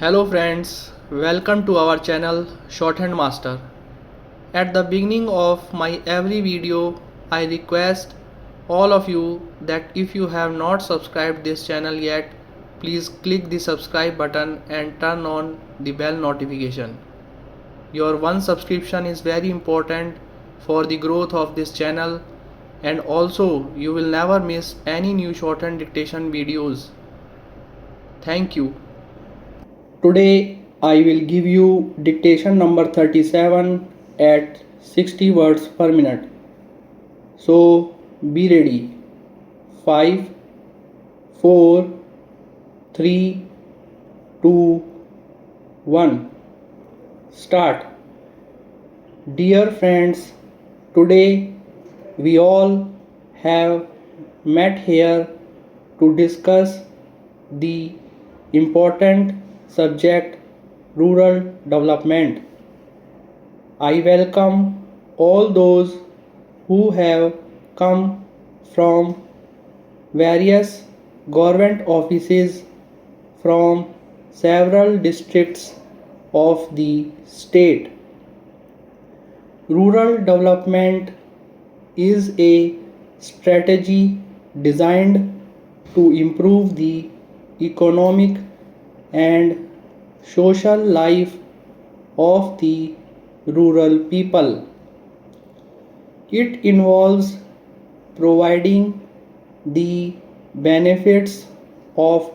Hello friends, welcome to our channel Shorthand Master. At the beginning of my every video, I request all of you that if you have not subscribed this channel yet, please click the subscribe button and turn on the bell notification. Your one subscription is very important for the growth of this channel, and also you will never miss any new shorthand dictation videos. Thank you. Today I will give you dictation number 37 at 60 words per minute. So be ready. 5, 4, 3, 2, 1. Start. Dear friends, today we all have met here to discuss the important subject rural development. I welcome all those who have come from various government offices from several districts of the state. Rural development is a strategy designed to improve the economic and social life of the rural people. It involves providing the benefits of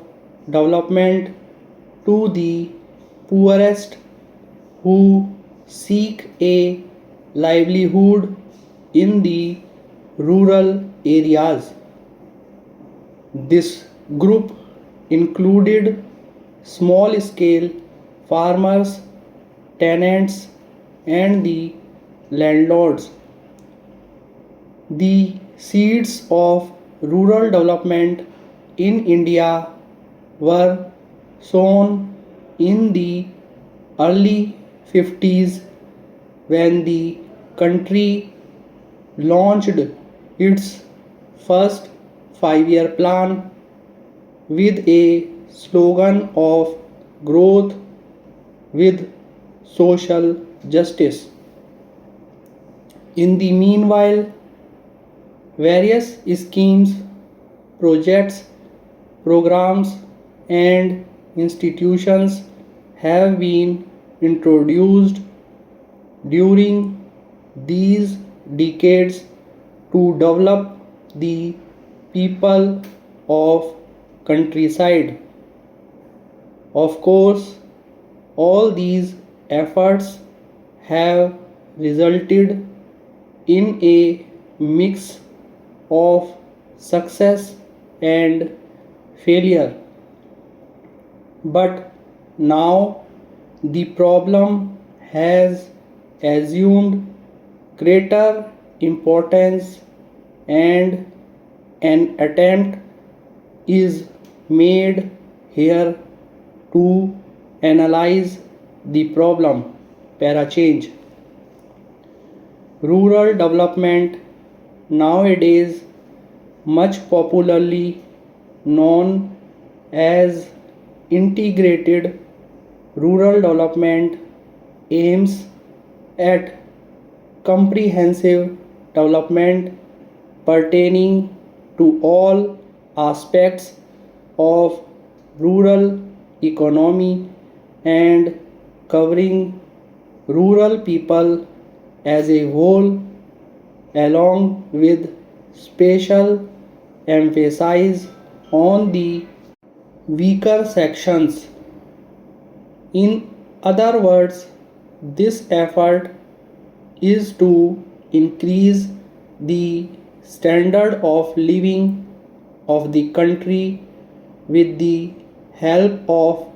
development to the poorest who seek a livelihood in the rural areas. This group included small scale farmers, tenants, and the landlords. The seeds of rural development in India were sown in the early 50s when the country launched its first 5-year plan with a slogan of growth with social justice. In the meanwhile, various schemes, projects, programs, and institutions have been introduced during these decades to develop the people of countryside. Of course, all these efforts have resulted in a mix of success and failure. But now the problem has assumed greater importance, and an attempt is made here to analyze the problem. Para change. Rural development, nowadays much popularly known as integrated rural development, aims at comprehensive development pertaining to all aspects of rural economy and covering rural people as a whole, along with special emphasis on the weaker sections. In other words, this effort is to increase the standard of living of the country with the help of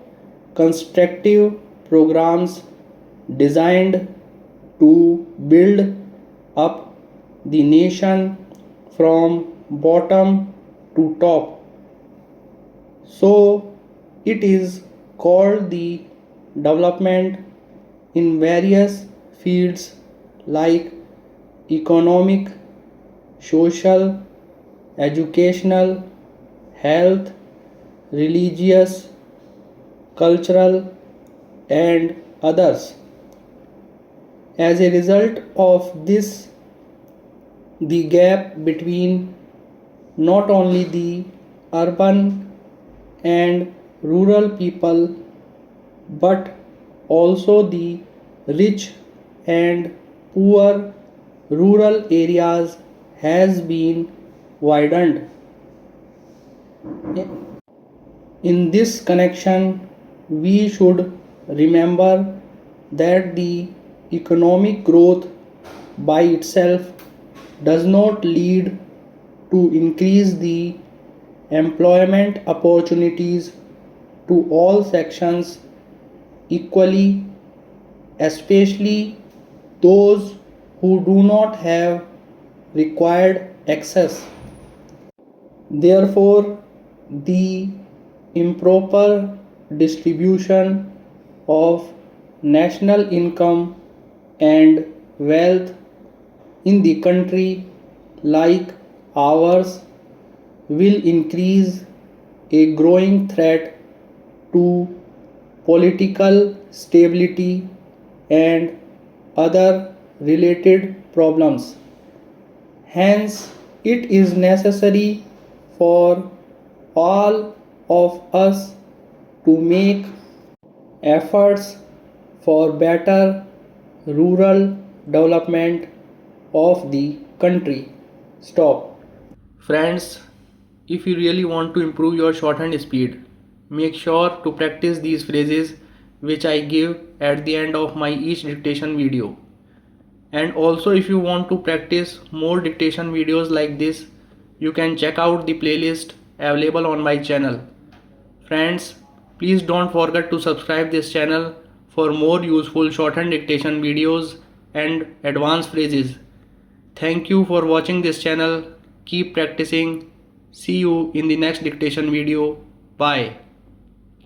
constructive programs designed to build up the nation from bottom to top. So it is called the development in various fields like economic, social, educational, health, religious, cultural, and others. As a result of this, the gap between not only the urban and rural people but also the rich and poor rural areas has been widened. In this connection, we should remember that the economic growth by itself does not lead to increase the employment opportunities to all sections equally, especially those who do not have required access. Therefore, the improper distribution of national income and wealth in the country like ours will increase a growing threat to political stability and other related problems. Hence, it is necessary for all of us to make efforts for better rural development of the country. Stop. Friends, if you really want to improve your shorthand speed, make sure to practice these phrases which I give at the end of my each dictation video. And also, if you want to practice more dictation videos like this, you can check out the playlist available on my channel. Friends, please don't forget to subscribe this channel for more useful shorthand dictation videos and advanced phrases. Thank you for watching this channel. Keep practicing. See you in the next dictation video. Bye.